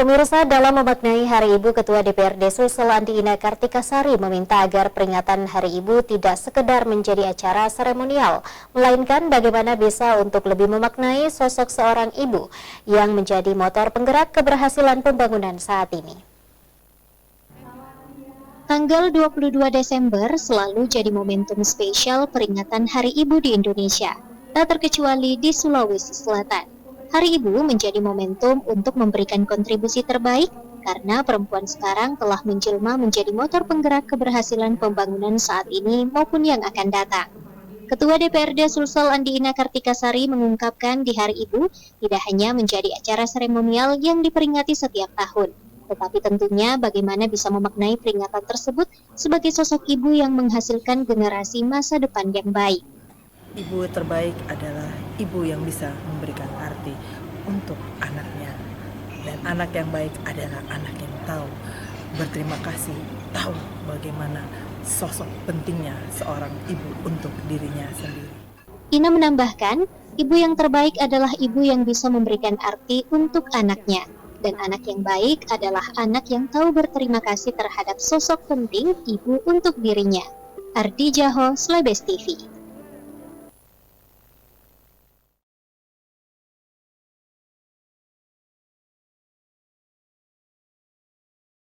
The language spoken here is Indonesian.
Pemirsa, dalam memaknai Hari Ibu, Ketua DPRD Sulsel Andi Ina Kartikasari meminta agar peringatan Hari Ibu tidak sekedar menjadi acara seremonial, melainkan bagaimana bisa untuk lebih memaknai sosok seorang ibu yang menjadi motor penggerak keberhasilan pembangunan saat ini. Tanggal 22 Desember selalu jadi momentum spesial peringatan Hari Ibu di Indonesia, tak terkecuali di Sulawesi Selatan. Hari Ibu menjadi momentum untuk memberikan kontribusi terbaik karena perempuan sekarang telah menjelma menjadi motor penggerak keberhasilan pembangunan saat ini maupun yang akan datang. Ketua DPRD Sulsel Andi Ina Kartikasari mengungkapkan di Hari Ibu tidak hanya menjadi acara seremonial yang diperingati setiap tahun, tetapi tentunya bagaimana bisa memaknai peringatan tersebut sebagai sosok ibu yang menghasilkan generasi masa depan yang baik. Ibu terbaik adalah ibu yang bisa memberikan arti untuk anaknya. Dan anak yang baik adalah anak yang tahu berterima kasih, tahu bagaimana sosok pentingnya seorang ibu untuk dirinya sendiri. Ina menambahkan, ibu yang terbaik adalah ibu yang bisa memberikan arti untuk anaknya. Dan anak yang baik adalah anak yang tahu berterima kasih terhadap sosok penting ibu untuk dirinya. Ardi Jaho, Slebes TV.